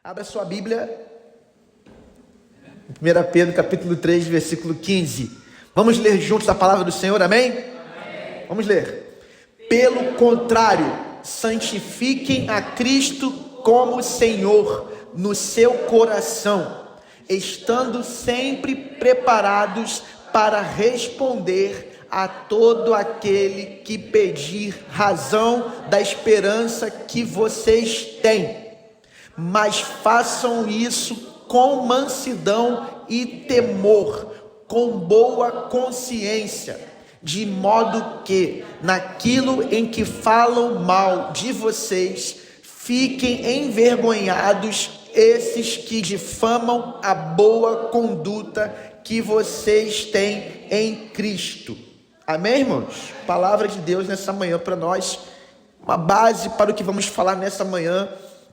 Abra sua Bíblia, 1 Pedro capítulo 3, versículo 15. Vamos ler juntos a palavra do Senhor, amém? Amém. Vamos ler. Pelo contrário, santifiquem a Cristo como Senhor no seu coração, estando sempre preparados para responder a todo aquele que pedir razão da esperança que vocês têm. Mas façam isso com mansidão e temor, com boa consciência, de modo que, naquilo em que falam mal de vocês, fiquem envergonhados esses que difamam a boa conduta que vocês têm em Cristo. Amém, irmãos? Palavra de Deus nessa manhã para nós, uma base para o que vamos falar nessa manhã,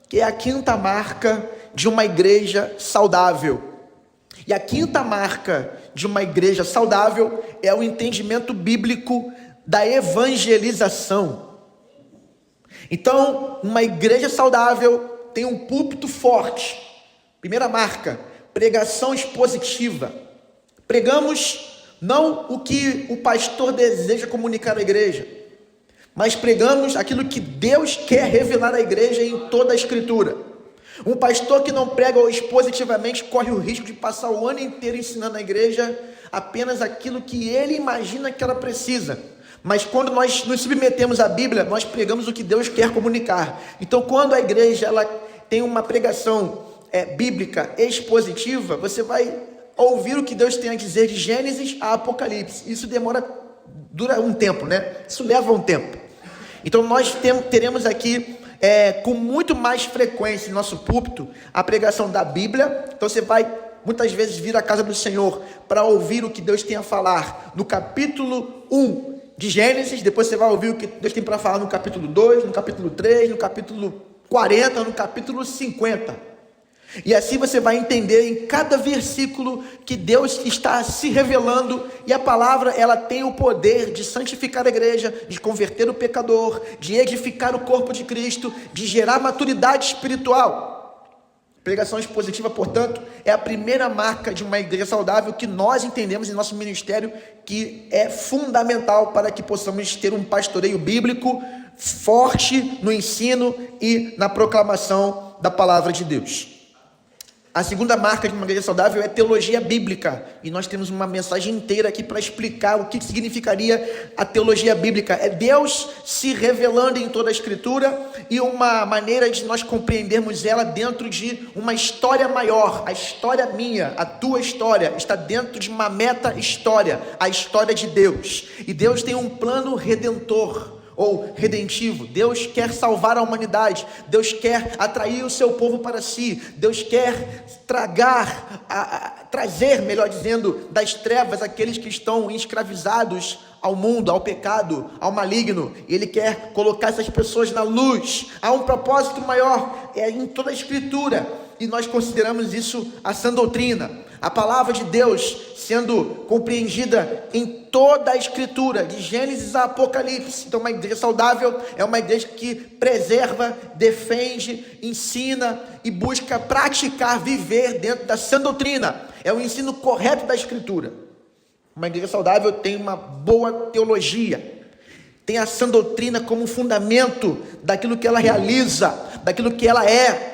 que é a quinta marca de uma igreja saudável. E a quinta marca de uma igreja saudável é o entendimento bíblico da evangelização. Então, uma igreja saudável tem um púlpito forte. Primeira marca, pregação expositiva. Pregamos não o que o pastor deseja comunicar à igreja, mas pregamos aquilo que Deus quer revelar à igreja em toda a Escritura. Um pastor que não prega expositivamente corre o risco de passar o ano inteiro ensinando à igreja apenas aquilo que ele imagina que ela precisa. Mas quando nós nos submetemos à Bíblia, nós pregamos o que Deus quer comunicar. Então, quando a igreja ela tem uma pregação bíblica expositiva, você vai ouvir o que Deus tem a dizer de Gênesis a Apocalipse. Isso dura um tempo, né? Isso leva um tempo. Então nós teremos aqui com muito mais frequência em nosso púlpito a pregação da Bíblia. Então você vai muitas vezes vir à casa do Senhor para ouvir o que Deus tem a falar no capítulo 1 de Gênesis. Depois você vai ouvir o que Deus tem para falar no capítulo 2, no capítulo 3, no capítulo 40, no capítulo 50. E assim você vai entender em cada versículo que Deus está se revelando, e a palavra ela tem o poder de santificar a igreja, de converter o pecador, de edificar o corpo de Cristo, de gerar maturidade espiritual. Pregação expositiva, portanto, é a primeira marca de uma igreja saudável que nós entendemos em nosso ministério que é fundamental para que possamos ter um pastoreio bíblico forte no ensino e na proclamação da palavra de Deus. A segunda marca de uma igreja saudável é teologia bíblica. E nós temos uma mensagem inteira aqui para explicar o que significaria a teologia bíblica. É Deus se revelando em toda a Escritura e uma maneira de nós compreendermos ela dentro de uma história maior. A história minha, a tua história, está dentro de uma meta-história, a história de Deus. E Deus tem um plano redentor ou redentivo. Deus quer salvar a humanidade, Deus quer atrair o seu povo para si, Deus quer trazer, melhor dizendo, das trevas aqueles que estão escravizados ao mundo, ao pecado, ao maligno, e Ele quer colocar essas pessoas na luz. Há um propósito maior, em toda a Escritura, e nós consideramos isso a sã doutrina, a palavra de Deus sendo compreendida em toda a Escritura, de Gênesis a Apocalipse. Então uma igreja saudável é uma igreja que preserva, defende, ensina e busca praticar, viver dentro da sã doutrina. É o ensino correto da Escritura. Uma igreja saudável tem uma boa teologia, tem a sã doutrina como fundamento daquilo que ela realiza, daquilo que ela é.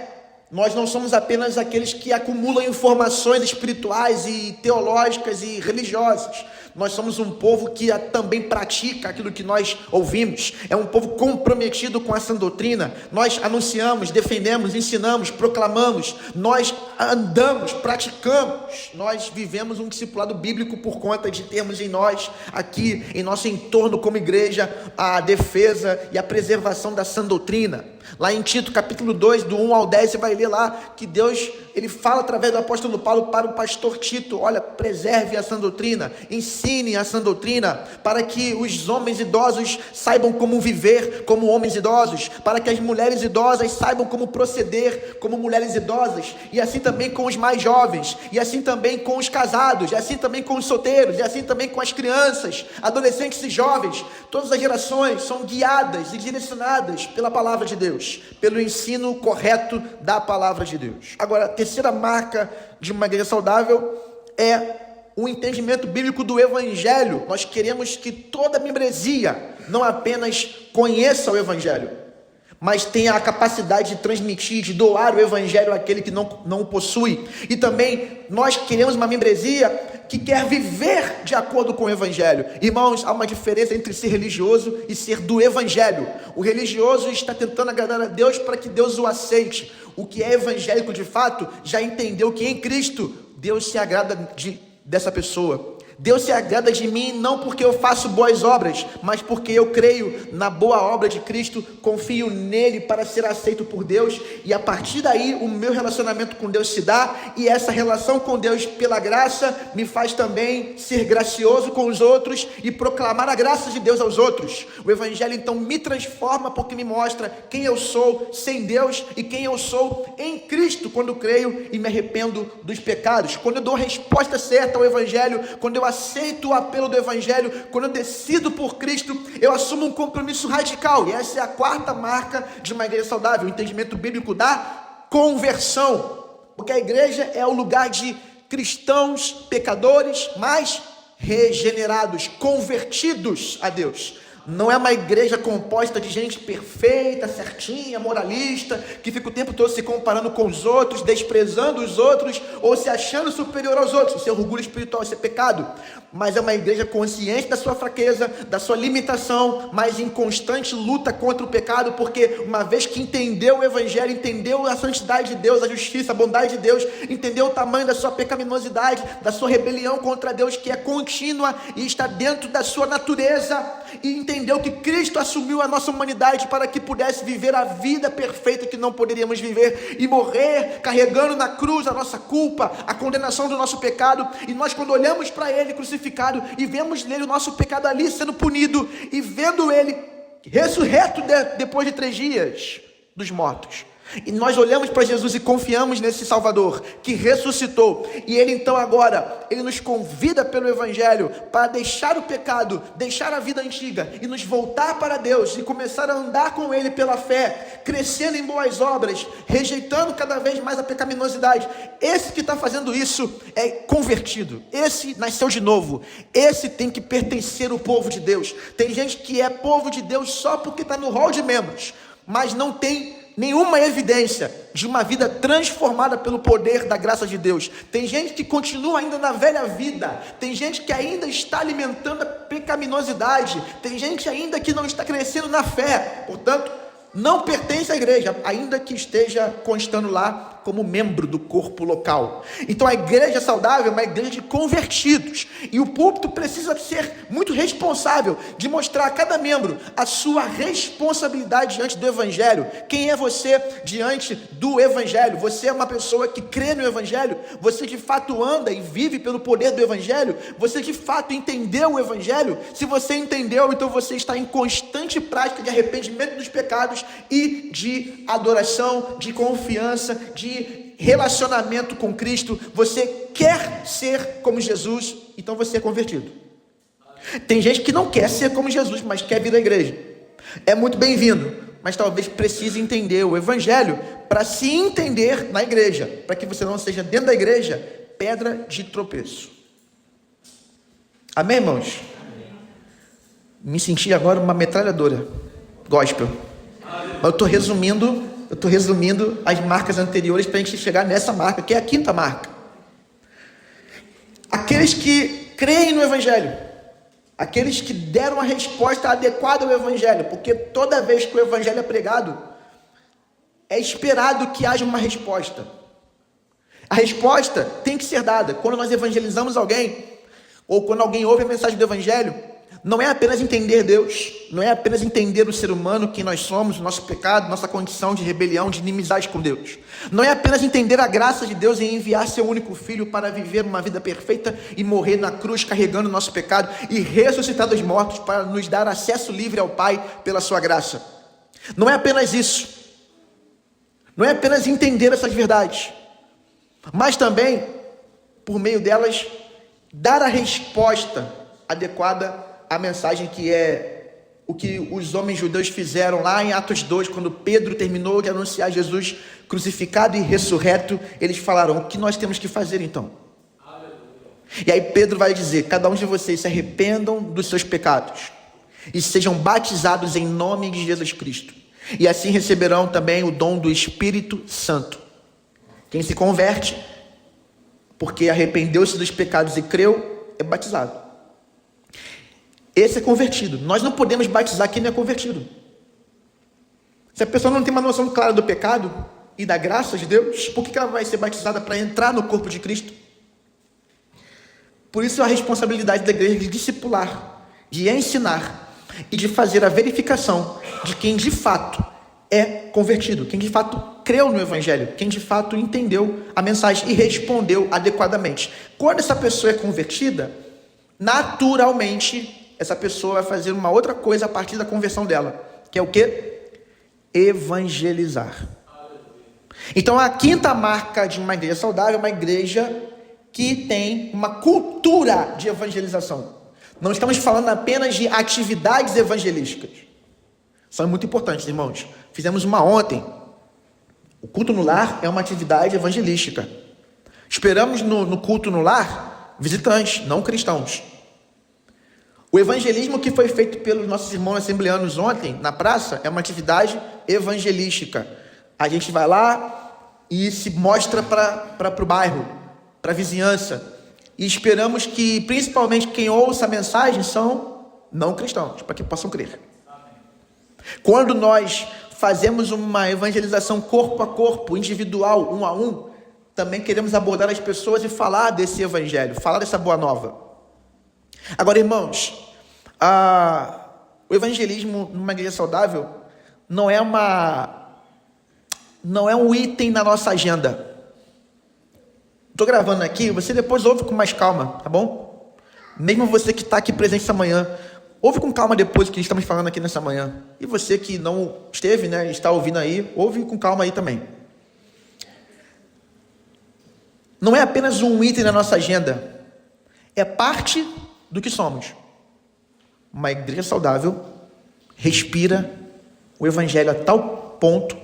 Nós não somos apenas aqueles que acumulam informações espirituais e teológicas e religiosas. Nós somos um povo que também pratica aquilo que nós ouvimos. É um povo comprometido com a sã doutrina. Nós anunciamos, defendemos, ensinamos, proclamamos. Nós andamos, praticamos. Nós vivemos um discipulado bíblico por conta de termos em nós, aqui em nosso entorno como igreja, a defesa e a preservação da sã doutrina. Lá em Tito capítulo 2, do 1 ao 10, você vai ler lá que Deus, Ele fala através do apóstolo Paulo para o pastor Tito: olha, preserve a sã doutrina, ensine ensine a sã doutrina, para que os homens idosos saibam como viver como homens idosos, para que as mulheres idosas saibam como proceder como mulheres idosas, e assim também com os mais jovens, e assim também com os casados, e assim também com os solteiros, e assim também com as crianças, adolescentes e jovens. Todas as gerações são guiadas e direcionadas pela palavra de Deus, pelo ensino correto da palavra de Deus. Agora, a terceira marca de uma igreja saudável é o entendimento bíblico do Evangelho. Nós queremos que toda membresia não apenas conheça o Evangelho, mas tenha a capacidade de transmitir, de doar o Evangelho àquele que não o possui. E também nós queremos uma membresia que quer viver de acordo com o Evangelho. Irmãos, há uma diferença entre ser religioso e ser do Evangelho. O religioso está tentando agradar a Deus para que Deus o aceite. O que é evangélico de fato já entendeu que em Cristo Deus se agrada dessa pessoa. Deus se agrada de mim não porque eu faço boas obras, mas porque eu creio na boa obra de Cristo, confio nele para ser aceito por Deus, e a partir daí o meu relacionamento com Deus se dá, e essa relação com Deus pela graça me faz também ser gracioso com os outros e proclamar a graça de Deus aos outros. O Evangelho então me transforma porque me mostra quem eu sou sem Deus e quem eu sou em Cristo quando creio e me arrependo dos pecados. Quando eu dou a resposta certa ao Evangelho, quando eu aceito o apelo do Evangelho, quando eu decido por Cristo, eu assumo um compromisso radical. E essa é a quarta marca de uma igreja saudável, o entendimento bíblico da conversão. Porque a igreja é o lugar de cristãos pecadores, mas regenerados, convertidos a Deus. Não é uma igreja composta de gente perfeita, certinha, moralista, que fica o tempo todo se comparando com os outros, desprezando os outros, ou se achando superior aos outros. Isso é orgulho espiritual, isso é pecado. Mas é uma igreja consciente da sua fraqueza, da sua limitação, mas em constante luta contra o pecado, porque uma vez que entendeu o Evangelho, entendeu a santidade de Deus, a justiça, a bondade de Deus, entendeu o tamanho da sua pecaminosidade, da sua rebelião contra Deus, que é contínua e está dentro da sua natureza, e entendeu que Cristo assumiu a nossa humanidade para que pudesse viver a vida perfeita que não poderíamos viver, e morrer carregando na cruz a nossa culpa, a condenação do nosso pecado. E nós, quando olhamos para Ele crucificado e vemos nele o nosso pecado ali sendo punido, e vendo Ele ressurreto depois de 3 dias dos mortos, e nós olhamos para Jesus e confiamos nesse Salvador que ressuscitou, e Ele então agora, Ele nos convida pelo Evangelho para deixar o pecado, deixar a vida antiga e nos voltar para Deus e começar a andar com Ele pela fé, crescendo em boas obras, rejeitando cada vez mais a pecaminosidade. Esse que está fazendo isso é convertido, esse nasceu de novo, esse tem que pertencer ao povo de Deus. Tem gente que é povo de Deus só porque está no rol de membros, mas não tem nenhuma evidência de uma vida transformada pelo poder da graça de Deus. Tem gente que continua ainda na velha vida, tem gente que ainda está alimentando a pecaminosidade, tem gente ainda que não está crescendo na fé, portanto, não pertence à igreja, ainda que esteja constando lá como membro do corpo local. Então a igreja saudável é uma igreja de convertidos, e o púlpito precisa ser muito responsável de mostrar a cada membro a sua responsabilidade diante do Evangelho. Quem é você diante do Evangelho? Você é uma pessoa que crê no Evangelho? Você de fato anda e vive pelo poder do Evangelho? Você de fato entendeu o Evangelho? Se você entendeu, então você está em constante prática de arrependimento dos pecados e de adoração, de confiança, de relacionamento com Cristo. Você quer ser como Jesus, então você é convertido. Tem gente que não quer ser como Jesus, mas quer vir à igreja. É muito bem-vindo, mas talvez precise entender o Evangelho para se entender na igreja, para que você não seja dentro da igreja pedra de tropeço. Amém, irmãos? Me senti agora uma metralhadora gospel. Mas eu estou resumindo as marcas anteriores para a gente chegar nessa marca, que é a quinta marca. Aqueles que creem no Evangelho, aqueles que deram a resposta adequada ao Evangelho, porque toda vez que o Evangelho é pregado, é esperado que haja uma resposta. A resposta tem que ser dada. Quando nós evangelizamos alguém, ou quando alguém ouve a mensagem do Evangelho, não é apenas entender Deus, não é apenas entender o ser humano, quem nós somos, o nosso pecado, nossa condição de rebelião, de inimizade com Deus. Não é apenas entender a graça de Deus em enviar seu único filho para viver uma vida perfeita e morrer na cruz carregando o nosso pecado e ressuscitar dos mortos para nos dar acesso livre ao Pai pela sua graça. Não é apenas isso. Não é apenas entender essas verdades, mas também, por meio delas, dar a resposta adequada à mensagem, que é o que os homens judeus fizeram lá em Atos 2, quando Pedro terminou de anunciar Jesus crucificado e ressurreto. Eles falaram: o que nós temos que fazer então? E aí Pedro vai dizer: cada um de vocês se arrependam dos seus pecados e sejam batizados em nome de Jesus Cristo, e assim receberão também o dom do Espírito Santo. Quem se converte, porque arrependeu-se dos pecados e creu, é batizado. Esse é convertido. Nós não podemos batizar quem não é convertido. Se a pessoa não tem uma noção clara do pecado e da graça de Deus, por que ela vai ser batizada para entrar no corpo de Cristo? Por isso a responsabilidade da igreja de discipular, de ensinar e de fazer a verificação de quem de fato é convertido, quem de fato creu no Evangelho, quem de fato entendeu a mensagem e respondeu adequadamente. Quando essa pessoa é convertida, naturalmente essa pessoa vai fazer uma outra coisa a partir da conversão dela, que é o quê? Evangelizar. Então a quinta marca de uma igreja saudável é uma igreja que tem uma cultura de evangelização. Não estamos falando apenas de atividades evangelísticas. São muito importantes, irmãos. Fizemos uma ontem. O culto no lar é uma atividade evangelística. Esperamos no culto no lar visitantes, não cristãos. O evangelismo que foi feito pelos nossos irmãos assembleanos ontem, na praça, é uma atividade evangelística. A gente vai lá e se mostra para o bairro, para a vizinhança. E esperamos que, principalmente, quem ouça a mensagem são não cristãos, para que possam crer. Quando nós fazemos uma evangelização corpo a corpo, individual, um a um, também queremos abordar as pessoas e falar desse evangelho, falar dessa boa nova. Agora, irmãos, o evangelismo numa igreja saudável não é um item na nossa agenda. Estou gravando aqui, você depois ouve com mais calma, tá bom? Mesmo você que está aqui presente essa manhã, ouve com calma depois o que estamos falando aqui nessa manhã. E você que não esteve, né, está ouvindo aí, ouve com calma aí também. Não é apenas um item na nossa agenda, é parte do que somos. Uma igreja saudável respira o evangelho a tal ponto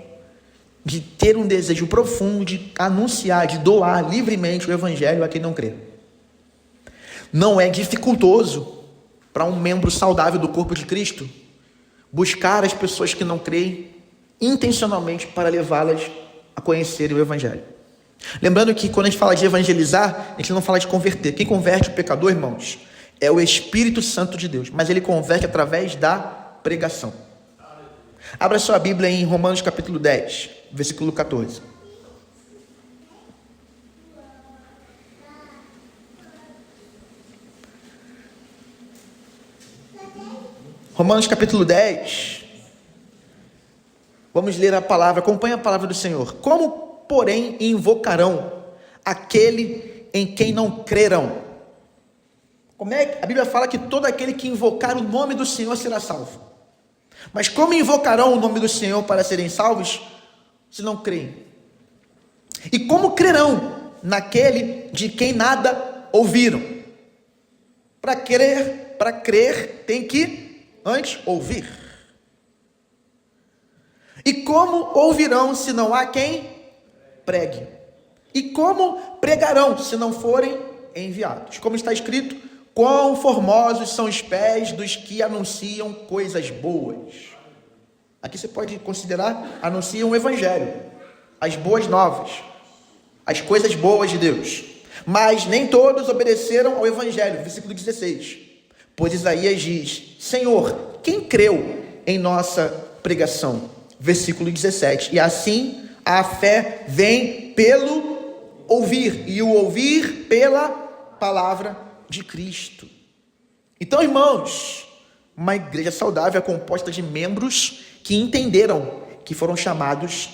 de ter um desejo profundo de anunciar, de doar livremente o evangelho a quem não crê. Não é dificultoso para um membro saudável do corpo de Cristo buscar as pessoas que não creem intencionalmente para levá-las a conhecerem o evangelho. Lembrando que quando a gente fala de evangelizar, a gente não fala de converter. Quem converte o pecador, irmãos, é o Espírito Santo de Deus, mas ele converte através da pregação. Abra sua Bíblia em Romanos capítulo 10, versículo 14. Romanos capítulo 10. Vamos ler a palavra, acompanhe a palavra do Senhor. Como, porém, invocarão aquele em quem não crerão? Como é que a Bíblia fala que todo aquele que invocar o nome do Senhor será salvo? Mas como invocarão o nome do Senhor para serem salvos, se não creem? E como crerão naquele de quem nada ouviram? Para crer tem que antes ouvir. E como ouvirão se não há quem pregue? E como pregarão se não forem enviados? Como está escrito: quão formosos são os pés dos que anunciam coisas boas. Aqui você pode considerar, anunciam o evangelho, as boas novas, as coisas boas de Deus. Mas nem todos obedeceram ao evangelho. Versículo 16. Pois Isaías diz: Senhor, quem creu em nossa pregação? Versículo 17. E assim a fé vem pelo ouvir, e o ouvir pela palavra de Cristo. Então, irmãos, Uma igreja saudável é composta de membros que entenderam que foram chamados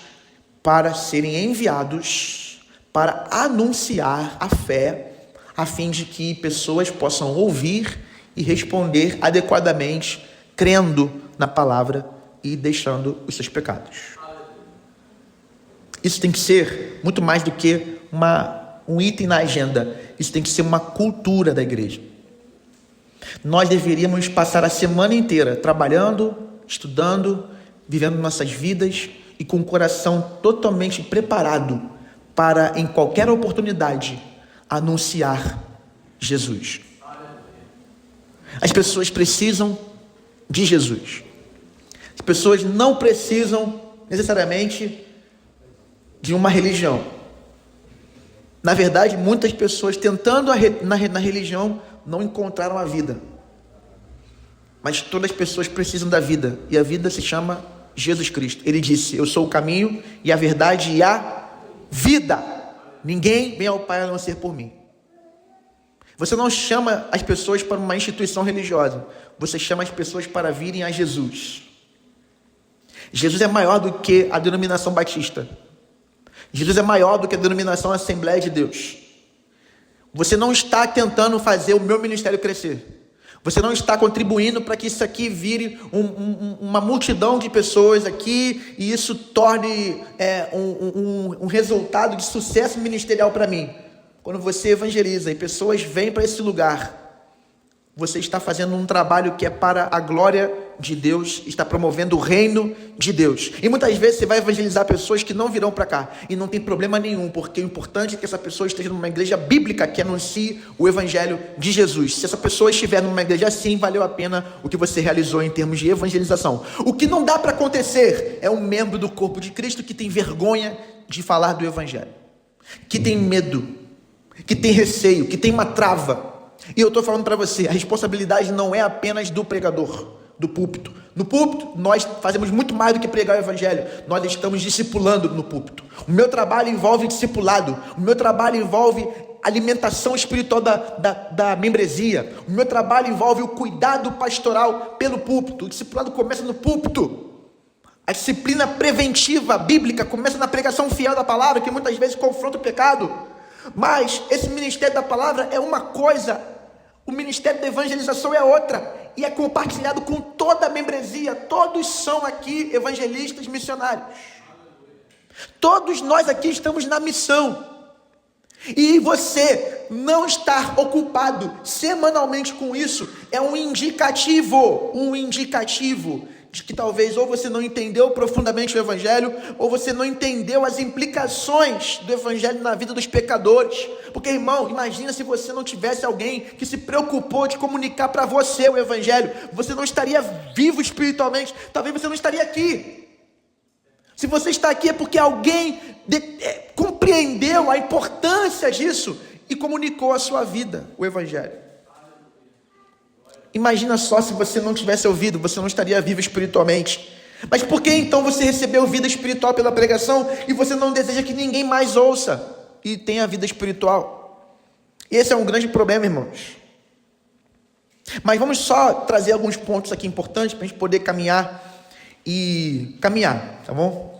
para serem enviados para anunciar a fé, a fim de que pessoas possam ouvir e responder adequadamente, crendo na palavra e deixando os seus pecados. Isso tem que ser muito mais do que um item na agenda. Isso tem que ser uma cultura da igreja. Nós deveríamos passar a semana inteira trabalhando, estudando, vivendo nossas vidas e com o coração totalmente preparado para, em qualquer oportunidade, anunciar Jesus. As pessoas precisam de Jesus. As pessoas não precisam necessariamente de uma religião. Na verdade, muitas pessoas tentando na religião não encontraram a vida. Mas todas as pessoas precisam da vida, e a vida se chama Jesus Cristo. Ele disse: eu sou o caminho e a verdade e a vida. Ninguém vem ao Pai a não ser por mim. Você não chama as pessoas para uma instituição religiosa. Você chama as pessoas para virem a Jesus. Jesus é maior do que a denominação batista. Jesus é maior do que a denominação Assembleia de Deus. Você não está tentando fazer o meu ministério crescer. Você não está contribuindo para que isso aqui vire uma multidão de pessoas aqui e isso torne um resultado de sucesso ministerial para mim. Quando você evangeliza e pessoas vêm para esse lugar, você está fazendo um trabalho que é para a glória de Deus, está promovendo o reino de Deus. E muitas vezes você vai evangelizar pessoas que não virão para cá, e não tem problema nenhum, porque o importante é que essa pessoa esteja numa igreja bíblica que anuncie o evangelho de Jesus. Se essa pessoa estiver numa igreja assim, valeu a pena o que você realizou em termos de evangelização. O que não dá para acontecer é um membro do corpo de Cristo que tem vergonha de falar do evangelho, que tem medo, que tem receio, que tem uma trava. E eu estou falando para você, a responsabilidade não é apenas do pregador, do púlpito. No púlpito, nós fazemos muito mais do que pregar o evangelho. Nós estamos discipulando no púlpito. O meu trabalho envolve discipulado. O meu trabalho envolve alimentação espiritual da membresia. O meu trabalho envolve o cuidado pastoral pelo púlpito. O discipulado começa no púlpito. A disciplina preventiva bíblica começa na pregação fiel da palavra, que muitas vezes confronta o pecado. Mas esse ministério da palavra é uma coisa, o ministério da evangelização é outra, e é compartilhado com toda a membresia. Todos são aqui evangelistas missionários. Todos nós aqui estamos na missão. E você não estar ocupado semanalmente com isso é um indicativo de que talvez ou você não entendeu profundamente o evangelho, ou você não entendeu as implicações do evangelho na vida dos pecadores. Porque, irmão, imagina se você não tivesse alguém que se preocupou de comunicar para você o evangelho. Você não estaria vivo espiritualmente, talvez você não estaria aqui. Se você está aqui é porque alguém compreendeu a importância disso e comunicou à sua vida o evangelho. Imagina só se você não tivesse ouvido, você não estaria vivo espiritualmente. Mas por que então você recebeu vida espiritual pela pregação e você não deseja que ninguém mais ouça e tenha vida espiritual? Esse é um grande problema, irmãos. Mas vamos só trazer alguns pontos aqui importantes para a gente poder caminhar, tá bom?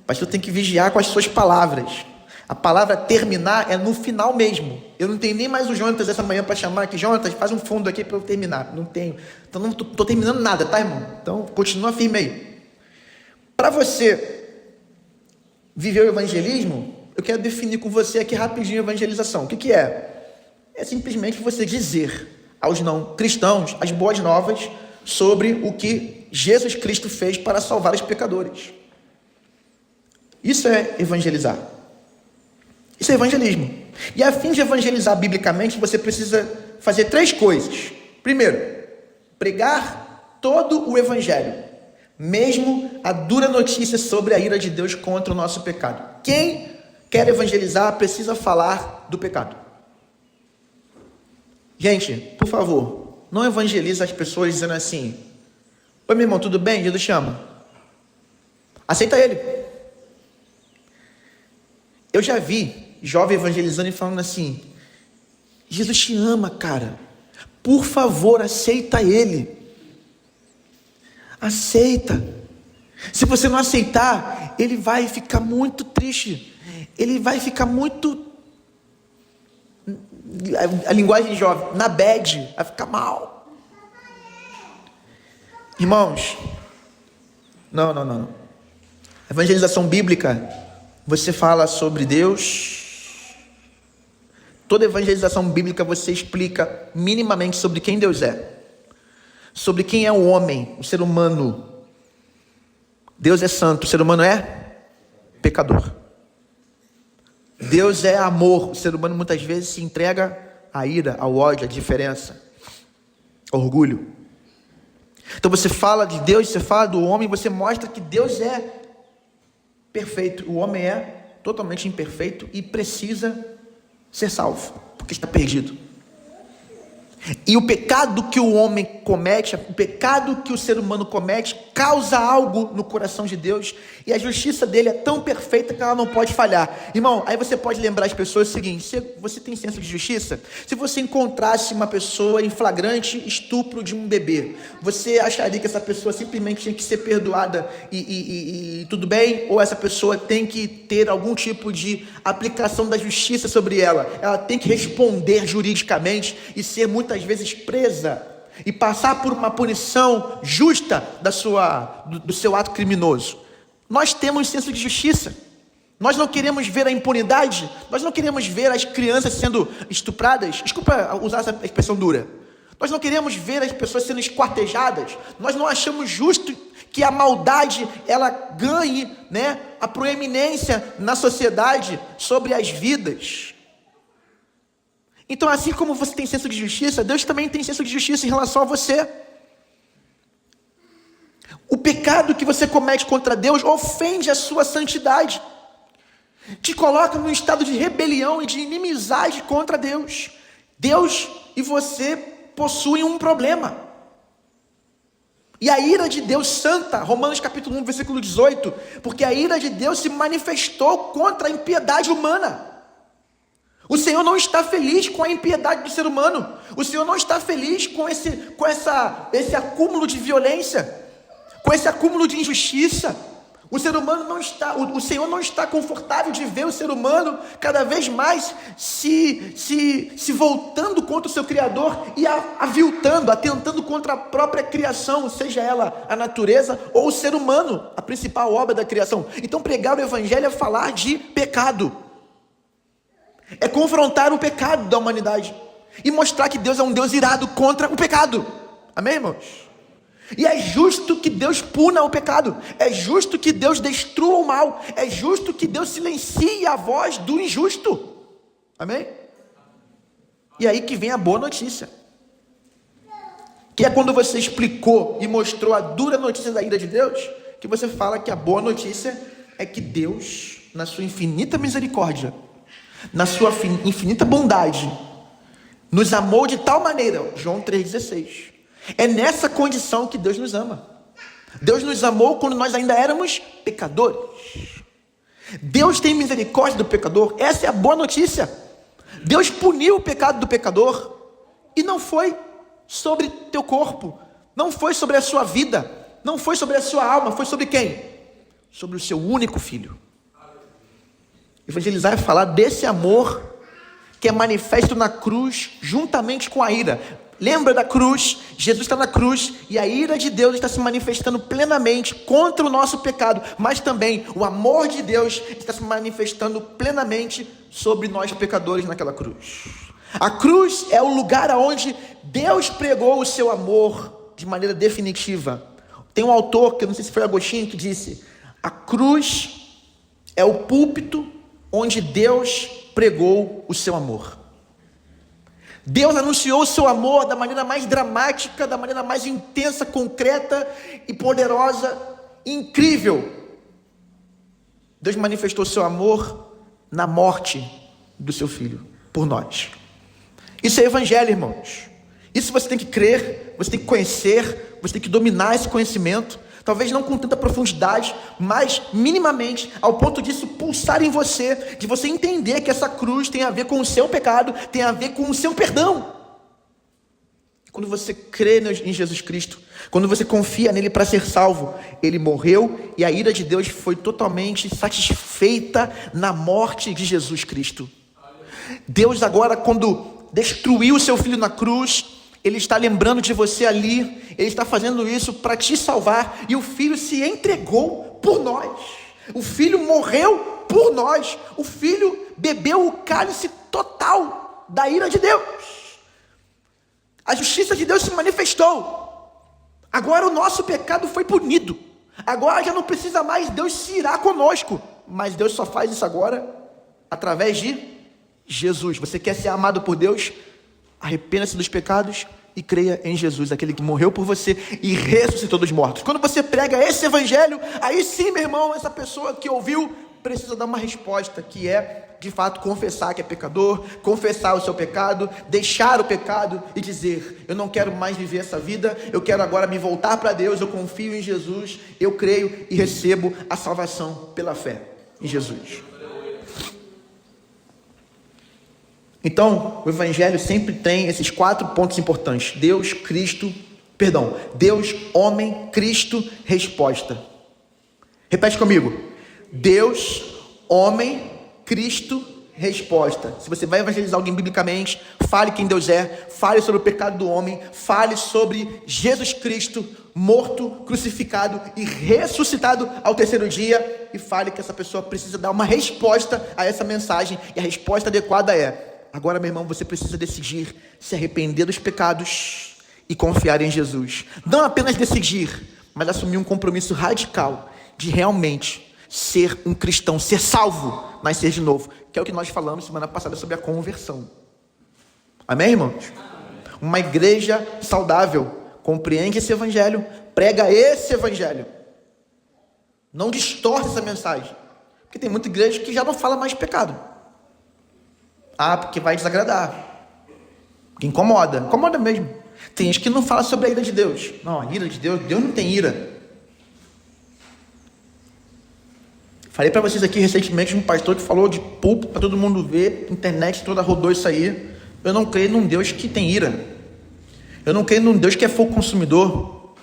O pastor tem que vigiar com as suas palavras. A palavra terminar é no final mesmo. Eu não tenho nem mais o Jonatas essa manhã para chamar aqui. Jonatas, faz um fundo aqui para eu terminar. Não tenho. Então não estou terminando nada, tá, irmão? Então continua firme aí. Para você viver o evangelismo, eu quero definir com você aqui rapidinho a evangelização. O que é? É simplesmente você dizer aos não cristãos as boas novas sobre o que Jesus Cristo fez para salvar os pecadores. Isso é evangelizar. Isso é evangelismo. E a fim de evangelizar biblicamente, você precisa fazer 3 coisas. Primeiro, pregar todo o evangelho, mesmo a dura notícia sobre a ira de Deus contra o nosso pecado. Quem quer evangelizar precisa falar do pecado. Gente, por favor, não evangelize as pessoas dizendo assim: oi, meu irmão, tudo bem? Jesus chama. Aceita ele. Eu já vi jovem evangelizando e falando assim: Jesus te ama, cara. Por favor, aceita Ele. Aceita. Se você não aceitar, ele vai ficar muito triste. Ele vai ficar muito, a linguagem jovem, na bad, vai ficar mal. Irmãos, não. Evangelização bíblica, você fala sobre Deus. Toda evangelização bíblica você explica minimamente sobre quem Deus é, sobre quem é o homem, o ser humano. Deus é santo, o ser humano é pecador. Deus é amor, o ser humano muitas vezes se entrega à ira, ao ódio, à diferença, ao orgulho. Então você fala de Deus, você fala do homem, você mostra que Deus é perfeito, o homem é totalmente imperfeito e precisa ser salvo, porque está perdido. E o pecado que o homem comete, o pecado que o ser humano comete, causa algo no coração de Deus, e a justiça dele é tão perfeita que ela não pode falhar. Irmão, aí você pode lembrar as pessoas o seguinte: você tem senso de justiça? Se você encontrasse uma pessoa em flagrante estupro de um bebê, você acharia que essa pessoa simplesmente tinha que ser perdoada e tudo bem? Ou essa pessoa tem que ter algum tipo de aplicação da justiça sobre ela? Ela tem que responder juridicamente e ser muitas vezes presa e passar por uma punição justa do seu ato criminoso. Nós temos senso de justiça. Nós não queremos ver a impunidade. Nós não queremos ver as crianças sendo estupradas. Desculpa usar essa expressão dura. Nós não queremos ver as pessoas sendo esquartejadas. Nós não achamos justo que a maldade ela ganhe, a proeminência na sociedade sobre as vidas. Então, assim como você tem senso de justiça, Deus também tem senso de justiça em relação a você. O pecado que você comete contra Deus ofende a sua santidade, te coloca num estado de rebelião e de inimizade contra Deus. Deus e você possuem um problema. E a ira de Deus santa, Romanos capítulo 1, versículo 18, porque a ira de Deus se manifestou contra a impiedade humana. O Senhor não está feliz com a impiedade do ser humano. O Senhor não está feliz com esse acúmulo de violência, com esse acúmulo de injustiça. O Senhor não está confortável de ver o ser humano cada vez mais se voltando contra o seu Criador e aviltando, atentando contra a própria criação, seja ela a natureza ou o ser humano, a principal obra da criação. Então pregar o Evangelho é falar de pecado. É confrontar o pecado da humanidade e mostrar que Deus é um Deus irado contra o pecado. Amém, irmãos? E é justo que Deus puna o pecado. É justo que Deus destrua o mal. É justo que Deus silencie a voz do injusto. Amém? E aí que vem a boa notícia, que é quando você explicou e mostrou a dura notícia da ira de Deus, que você fala que a boa notícia é que Deus, na sua infinita misericórdia, na sua infinita bondade, nos amou de tal maneira, João 3,16, é nessa condição que Deus nos ama. Deus nos amou quando nós ainda éramos pecadores. Deus tem misericórdia do pecador. Essa é a boa notícia. Deus puniu o pecado do pecador, e não foi sobre teu corpo, não foi sobre a sua vida, não foi sobre a sua alma, foi sobre quem? Sobre o seu único filho. Evangelizar é falar desse amor que é manifesto na cruz juntamente com a ira. Lembra da cruz? Jesus está na cruz e a ira de Deus está se manifestando plenamente contra o nosso pecado, mas também o amor de Deus está se manifestando plenamente sobre nós pecadores naquela cruz. A cruz é o lugar onde Deus pregou o seu amor de maneira definitiva. Tem um autor, que eu não sei se foi Agostinho, que disse: a cruz é o púlpito onde Deus pregou o seu amor. Deus anunciou o seu amor da maneira mais dramática, da maneira mais intensa, concreta e poderosa, incrível. Deus manifestou o seu amor na morte do seu filho, por nós. Isso é evangelho, irmãos. Isso você tem que crer, você tem que conhecer, você tem que dominar esse conhecimento. Talvez não com tanta profundidade, mas minimamente, ao ponto disso pulsar em você, de você entender que essa cruz tem a ver com o seu pecado, tem a ver com o seu perdão. Quando você crê em Jesus Cristo, quando você confia nele para ser salvo, ele morreu e a ira de Deus foi totalmente satisfeita na morte de Jesus Cristo. Deus agora, quando destruiu o seu filho na cruz, ele está lembrando de você ali, ele está fazendo isso para te salvar, e o filho se entregou por nós, o filho morreu por nós, o filho bebeu o cálice total da ira de Deus. A justiça de Deus se manifestou. Agora o nosso pecado foi punido. Agora já não precisa mais Deus se irar conosco. Mas Deus só faz isso agora através de Jesus. Você quer ser amado por Deus? Arrependa-se dos pecados e creia em Jesus, aquele que morreu por você e ressuscitou dos mortos. Quando você prega esse evangelho, aí sim, meu irmão, essa pessoa que ouviu precisa dar uma resposta, que é, de fato, confessar que é pecador, confessar o seu pecado, deixar o pecado e dizer: eu não quero mais viver essa vida, eu quero agora me voltar para Deus, eu confio em Jesus, eu creio e recebo a salvação pela fé em Jesus. Então, o evangelho sempre tem esses 4 pontos importantes: Deus, homem, Cristo, resposta. Repete comigo: Deus, homem, Cristo, resposta. Se você vai evangelizar alguém biblicamente, fale quem Deus é, fale sobre o pecado do homem, fale sobre Jesus Cristo, morto, crucificado e ressuscitado ao 3º dia, e fale que essa pessoa precisa dar uma resposta a essa mensagem, e a resposta adequada é: agora, meu irmão, você precisa decidir se arrepender dos pecados e confiar em Jesus. Não apenas decidir, mas assumir um compromisso radical de realmente ser um cristão, ser salvo, nascer de novo, que é o que nós falamos semana passada sobre a conversão. Amém, irmãos? Uma igreja saudável compreende esse evangelho, prega esse evangelho, não distorce essa mensagem, porque tem muita igreja que já não fala mais de pecado. Porque vai desagradar, porque incomoda mesmo. Tem gente que não fala sobre a ira de Deus. Não, a ira de Deus não tem ira. Falei para vocês aqui recentemente um pastor que falou de púlpito para todo mundo ver, internet toda rodou isso aí. Eu não creio num Deus que tem ira. Eu não creio num Deus que é fogo consumidor.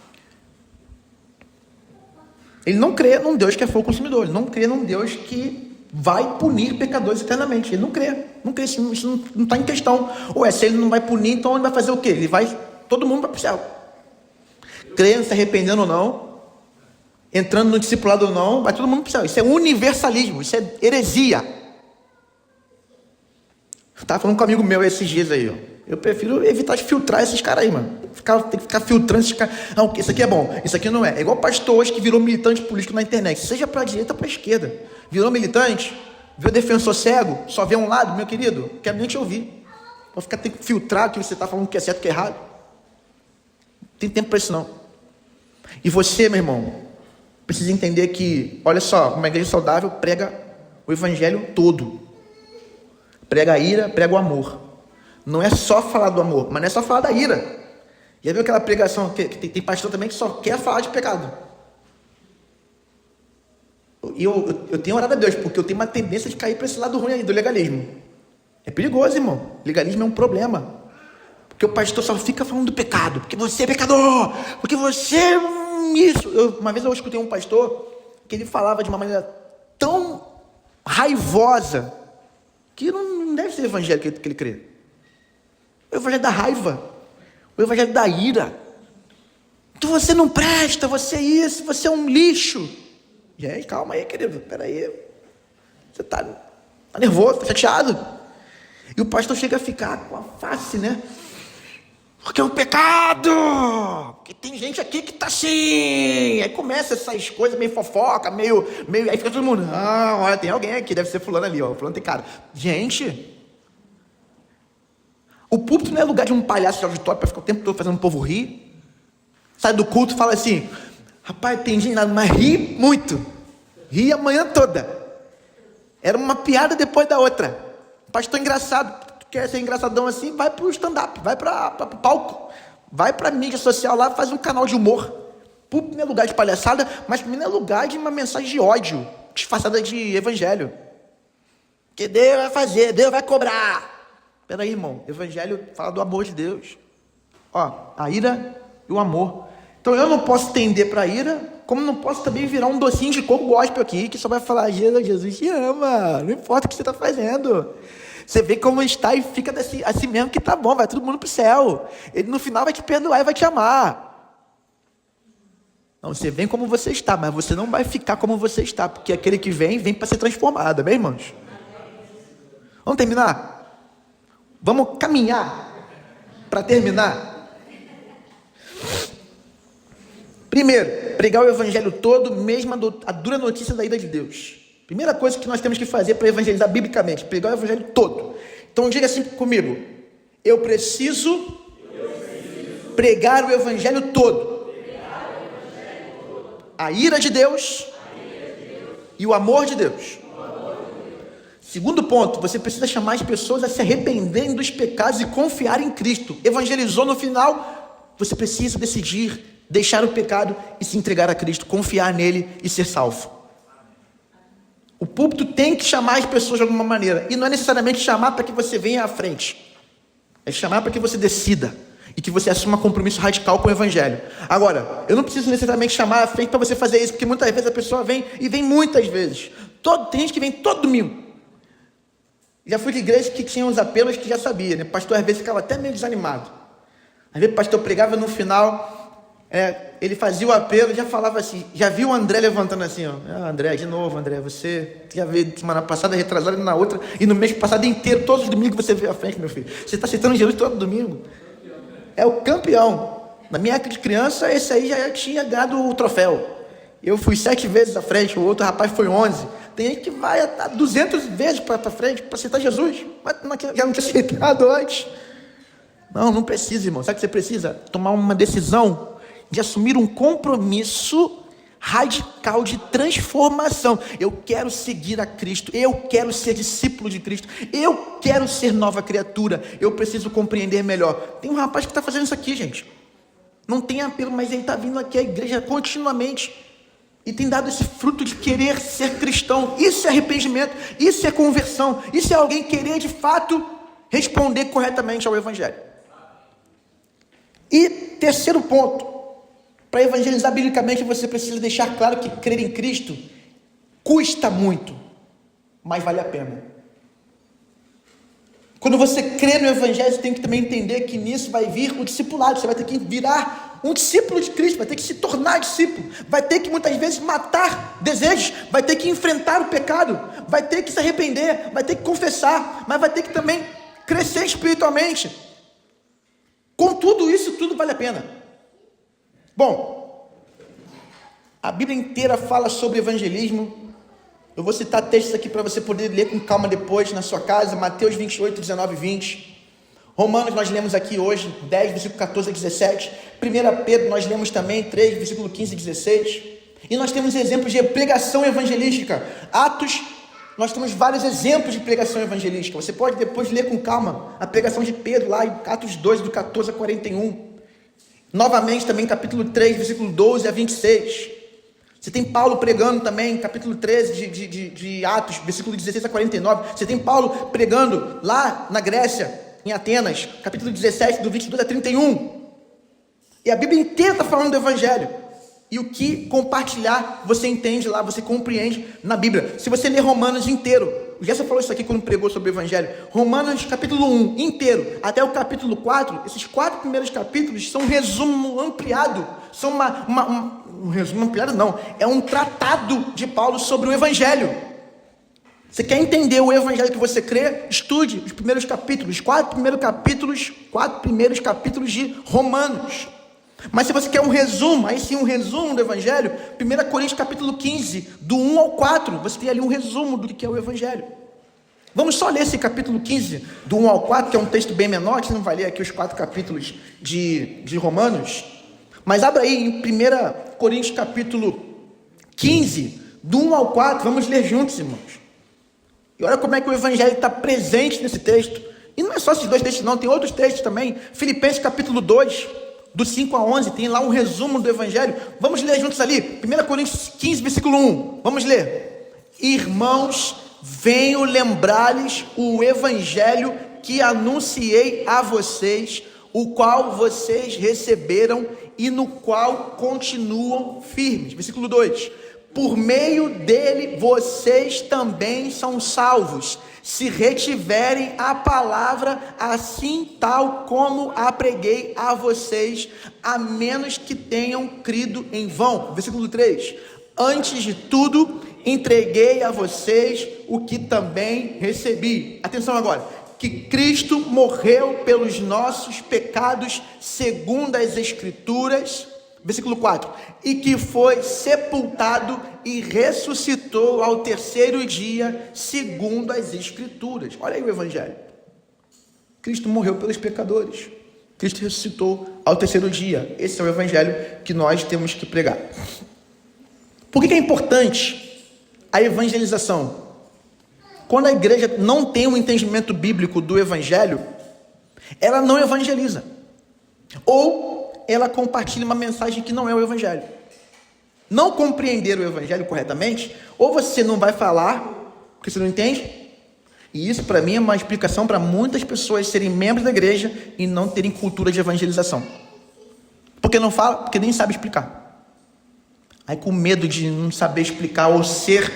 Ele não crê num Deus que é fogo consumidor. Ele não crê num Deus que vai punir pecadores eternamente. Ele não crê. Isso não está em questão. Se ele não vai punir, então ele vai fazer o quê? Todo mundo vai para o céu. Crendo, se arrependendo ou não, entrando no discipulado ou não, vai todo mundo para o céu. Isso é universalismo, isso é heresia. Eu estava falando com um amigo meu esses dias aí, ó. Eu prefiro evitar de filtrar esses caras aí, mano. Tem que ficar filtrando esses caras. Não, isso aqui é bom, isso aqui não é. É igual o pastor hoje que virou militante político na internet, seja para a direita ou para a esquerda. Virou militante, viu defensor cego, só vê um lado, meu querido, não quero nem te ouvir. Vou ficar tendo que filtrar o que você está falando, que é certo, que é errado. Não tem tempo para isso não. E você, meu irmão, precisa entender que, olha só, uma igreja saudável prega o evangelho todo. Prega a ira, prega o amor. Não é só falar do amor, mas não é só falar da ira. Já viu aquela pregação que tem pastor também que só quer falar de pecado? E eu tenho orado a Deus, porque eu tenho uma tendência de cair para esse lado ruim aí, do legalismo. É perigoso, irmão. Legalismo é um problema. Porque o pastor só fica falando do pecado. Porque você é pecador. Porque você é isso. Uma vez eu escutei um pastor que ele falava de uma maneira tão raivosa que não deve ser o evangelho que ele crê. O evangelho da raiva. O evangelho da ira. Então você não presta, você é isso, você é um lixo. Gente, calma aí, querido, peraí. Você tá nervoso, tá chateado. E o pastor chega a ficar com a face, né? Porque é um pecado. Porque tem gente aqui que tá assim. Aí começa essas coisas meio fofoca, meio. Aí fica todo mundo. Olha, tem alguém aqui, deve ser fulano ali, ó. Fulano tem cara. Gente, o púlpito não é lugar de um palhaço de auditório para ficar o tempo todo fazendo o povo rir. Sai do culto e fala assim: rapaz, tem gente nada, mas ri muito. Ri a manhã toda. Era uma piada depois da outra. Pastor engraçado. Quer ser engraçadão assim, vai pro stand-up, vai para o palco, vai para a mídia social lá, faz um canal de humor. Púlpito não é lugar de palhaçada, mas também não é lugar de uma mensagem de ódio, disfarçada de evangelho. Que Deus vai fazer, Deus vai cobrar. Peraí, irmão, evangelho fala do amor de Deus. Ó, a ira e o amor. Então eu não posso tender para a ira, como não posso também virar um docinho de coco gospel aqui, que só vai falar, Jesus te ama, não importa o que você está fazendo. Você vê como está e fica assim mesmo que tá bom, vai todo mundo para o céu. Ele no final vai te perdoar e vai te amar. Não, você vem como você está, mas você não vai ficar como você está, porque aquele que vem para ser transformado, bem, irmãos? Vamos terminar? Vamos caminhar para terminar? Primeiro, pregar o evangelho todo, mesmo a dura notícia da ira de Deus. Primeira coisa que nós temos que fazer para evangelizar biblicamente, pregar o evangelho todo. Então diga assim comigo: eu preciso pregar o evangelho todo. A ira de Deus e o amor de Deus. Segundo ponto, você precisa chamar as pessoas a se arrependerem dos pecados e confiar em Cristo. Evangelizou no final, você precisa decidir deixar o pecado e se entregar a Cristo, confiar nele e ser salvo. O púlpito tem que chamar as pessoas de alguma maneira, e não é necessariamente chamar para que você venha à frente, é chamar para que você decida e que você assuma um compromisso radical com o evangelho. Agora, eu não preciso necessariamente chamar à frente para você fazer isso, porque muitas vezes a pessoa vem, e vem muitas vezes. Tem gente que vem todo domingo. Já fui de igreja que tinha uns apelos que já sabia, né? O pastor às vezes ficava até meio desanimado. Às vezes o pastor pregava no final, ele fazia o apelo e já falava assim, já viu o André levantando assim, ó, André, de novo, André, você já veio semana passada, retrasada e na outra, e no mês passado inteiro, todos os domingos você veio à frente, meu filho. Você está citando Jesus todo domingo. É o campeão. Na minha época de criança, esse aí já tinha ganhado o troféu. Eu fui 7 vezes à frente, o outro rapaz foi 11. Tem gente que vai a 200 vezes para frente para aceitar Jesus, mas já não tinha aceitado antes. Não precisa, irmão. Sabe o que você precisa? Tomar uma decisão de assumir um compromisso radical de transformação. Eu quero seguir a Cristo, eu quero ser discípulo de Cristo, eu quero ser nova criatura, eu preciso compreender melhor. Tem um rapaz que está fazendo isso aqui, gente. Não tem apelo, mas ele está vindo aqui à igreja continuamente e tem dado esse fruto de querer ser cristão. Isso é arrependimento, isso é conversão, isso é alguém querer de fato responder corretamente ao evangelho. E terceiro ponto, para evangelizar biblicamente, você precisa deixar claro que crer em Cristo custa muito, mas vale a pena. Quando você crê no evangelho, você tem que também entender que nisso vai vir o discipulado. Você vai ter que virar um discípulo de Cristo, vai ter que se tornar discípulo, vai ter que muitas vezes matar desejos, vai ter que enfrentar o pecado, vai ter que se arrepender, vai ter que confessar, mas vai ter que também crescer espiritualmente. Com tudo isso, tudo vale a pena. Bom, a Bíblia inteira fala sobre evangelismo. Eu vou citar textos aqui para você poder ler com calma depois na sua casa. Mateus 28, 19 e 20. Romanos nós lemos aqui hoje, 10, versículo 14 a 17. 1 Pedro nós lemos também, 3, versículo 15 e 16. E nós temos exemplos de pregação evangelística. Atos, nós temos vários exemplos de pregação evangelística. Você pode depois ler com calma a pregação de Pedro lá em Atos 2, do 14 a 41. Novamente também capítulo 3, versículo 12 a 26. Você tem Paulo pregando também, capítulo 13 de Atos, versículo 16 a 49. Você tem Paulo pregando lá na Grécia, em Atenas, capítulo 17, do 22 a 31. E a Bíblia inteira está falando do Evangelho. E o que compartilhar, você entende lá, você compreende na Bíblia. Se você ler Romanos inteiro, o Gerson falou isso aqui quando pregou sobre o Evangelho. Romanos capítulo 1 inteiro, até o capítulo 4, esses 4 primeiros capítulos são um resumo ampliado. São um resumo ampliado não, é um tratado de Paulo sobre o Evangelho. Você quer entender o Evangelho que você crê? Estude os primeiros capítulos, 4 primeiros capítulos de Romanos. Mas se você quer um resumo, aí sim um resumo do Evangelho, 1 Coríntios capítulo 15, do 1 ao 4, você tem ali um resumo do que é o Evangelho. Vamos só ler esse capítulo 15, do 1 ao 4, que é um texto bem menor, que você não vai ler aqui os 4 capítulos de Romanos. Mas abra aí em 1 Coríntios capítulo 15, do 1 ao 4, vamos ler juntos, irmãos. E olha como é que o Evangelho está presente nesse texto. E não é só esses 2 textos não, tem outros textos também. Filipenses capítulo 2, do 5 a 11, tem lá um resumo do Evangelho. Vamos ler juntos ali, 1 Coríntios 15, versículo 1. Vamos ler. Irmãos, venho lembrar-lhes o Evangelho que anunciei a vocês, o qual vocês receberam e no qual continuam firmes. Versículo 2: por meio dele vocês também são salvos, se retiverem a palavra assim tal como a preguei a vocês, a menos que tenham crido em vão. Versículo 3: antes de tudo, entreguei a vocês o que também recebi. Atenção agora: que Cristo morreu pelos nossos pecados, segundo as Escrituras. Versículo 4: e que foi sepultado e ressuscitou ao terceiro dia, segundo as Escrituras. Olha aí o Evangelho. Cristo morreu pelos pecadores, Cristo ressuscitou ao terceiro dia. Esse é o Evangelho que nós temos que pregar. Por que é importante a evangelização? Quando a igreja não tem um entendimento bíblico do Evangelho, ela não evangeliza, ou ela compartilha uma mensagem que não é o Evangelho. Não compreender o Evangelho corretamente, ou você não vai falar, porque você não entende, e isso para mim é uma explicação para muitas pessoas serem membros da igreja e não terem cultura de evangelização, porque não fala, porque nem sabe explicar, aí com medo de não saber explicar, ou ser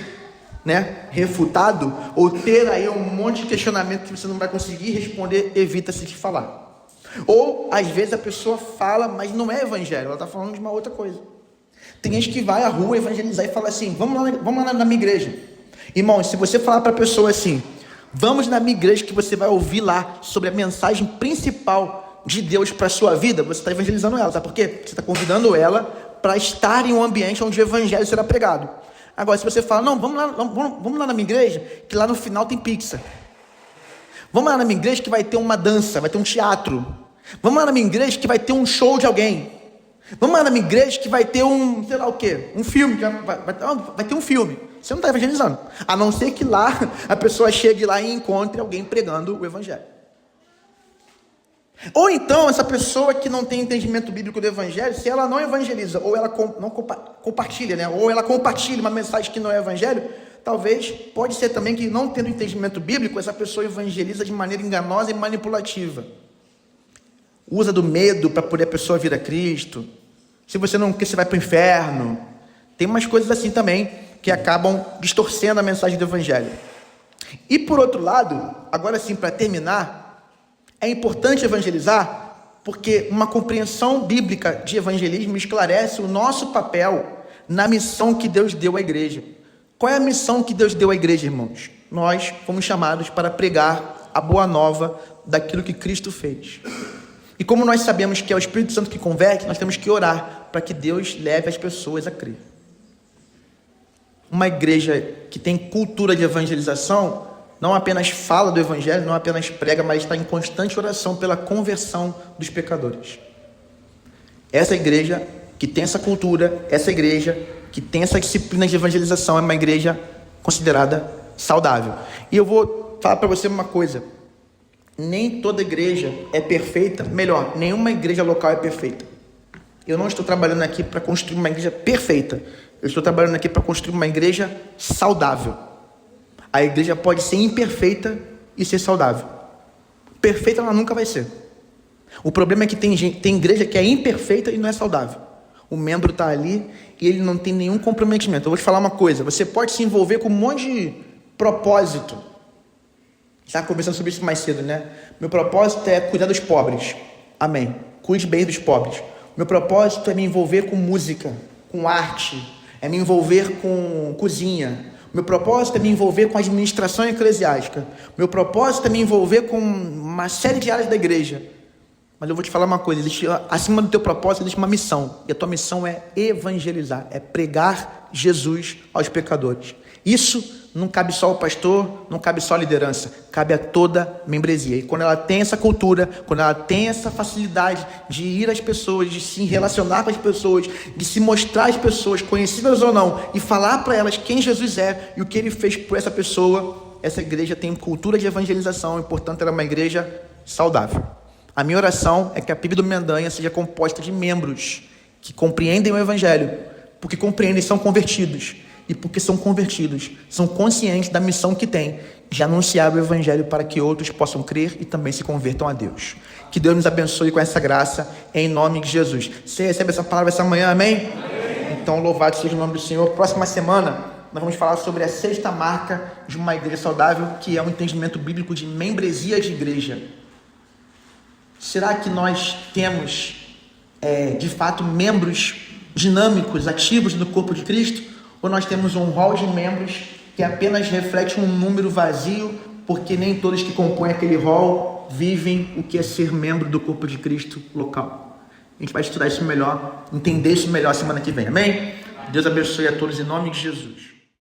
refutado, ou ter aí um monte de questionamento que você não vai conseguir responder, evita-se de falar. Ou às vezes a pessoa fala, mas não é evangelho, ela está falando de uma outra coisa. Tem gente que vai à rua evangelizar e fala assim: vamos lá na minha igreja. Irmão, se você falar para a pessoa assim: vamos na minha igreja que você vai ouvir lá sobre a mensagem principal de Deus para a sua vida, você está evangelizando ela. Sabe por quê? Você está convidando ela para estar em um ambiente onde o evangelho será pregado. Agora, se você fala: não, vamos lá na minha igreja, que lá no final tem pizza. Vamos lá na minha igreja que vai ter uma dança, vai ter um teatro. Vamos lá na minha igreja que vai ter um show de alguém. Vamos lá na minha igreja que vai ter um, sei lá o quê, um filme, vai ter um filme. Você não está evangelizando, a não ser que lá a pessoa chegue lá e encontre alguém pregando o evangelho. Ou então, essa pessoa que não tem entendimento bíblico do evangelho, se ela não evangeliza, ou ela não compartilha, ou ela compartilha uma mensagem que não é evangelho, talvez, pode ser também que, não tendo entendimento bíblico, essa pessoa evangeliza de maneira enganosa e manipulativa. Usa do medo para poder a pessoa vir a Cristo. Se você não quer, você vai para o inferno. Tem umas coisas assim também que acabam distorcendo a mensagem do evangelho. E por outro lado, agora sim, para terminar, é importante evangelizar porque uma compreensão bíblica de evangelismo esclarece o nosso papel na missão que Deus deu à igreja. Qual é a missão que Deus deu à igreja, irmãos? Nós fomos chamados para pregar a boa nova daquilo que Cristo fez. E como nós sabemos que é o Espírito Santo que converte, nós temos que orar para que Deus leve as pessoas a crer. Uma igreja que tem cultura de evangelização, não apenas fala do evangelho, não apenas prega, mas está em constante oração pela conversão dos pecadores. Essa igreja que tem essa cultura, essa igreja que tem essa disciplina de evangelização, é uma igreja considerada saudável. E eu vou falar para você uma coisa: nem toda igreja é perfeita, melhor, nenhuma igreja local é perfeita. Eu não estou trabalhando aqui para construir uma igreja perfeita, eu estou trabalhando aqui para construir uma igreja saudável. A igreja pode ser imperfeita e ser saudável. Perfeita ela nunca vai ser. O problema é que tem igreja que é imperfeita e não é saudável. O membro está ali e ele não tem nenhum comprometimento. Eu vou te falar uma coisa: você pode se envolver com um monte de propósito. Estava conversando sobre isso mais cedo, Meu propósito é cuidar dos pobres. Amém. Cuide bem dos pobres. Meu propósito é me envolver com música, com arte, é me envolver com cozinha. Meu propósito é me envolver com administração eclesiástica. Meu propósito é me envolver com uma série de áreas da igreja. Mas eu vou te falar uma coisa: acima do teu propósito existe uma missão. E a tua missão é evangelizar, é pregar Jesus aos pecadores. Isso não cabe só ao pastor, não cabe só à liderança, cabe a toda membresia. E quando ela tem essa cultura, quando ela tem essa facilidade de ir às pessoas, de se relacionar com as pessoas, de se mostrar às pessoas, conhecidas ou não, e falar para elas quem Jesus é e o que ele fez por essa pessoa, essa igreja tem cultura de evangelização e, portanto, ela é uma igreja saudável. A minha oração é que a PIB do Mendanha seja composta de membros que compreendem o evangelho, porque compreendem e são convertidos. E porque são convertidos, são conscientes da missão que têm de anunciar o evangelho para que outros possam crer e também se convertam a Deus. Que Deus nos abençoe com essa graça, em nome de Jesus. Você recebe essa palavra essa manhã, amém? Então, louvado seja o nome do Senhor. Próxima semana, nós vamos falar sobre a sexta marca de uma igreja saudável, que é um entendimento bíblico de membresia de igreja. Será que nós temos, de fato, membros dinâmicos, ativos no corpo de Cristo? Ou nós temos um hall de membros que apenas reflete um número vazio, porque nem todos que compõem aquele hall vivem o que é ser membro do corpo de Cristo local? A gente vai estudar isso melhor, entender isso melhor semana que vem, amém? Deus abençoe a todos em nome de Jesus.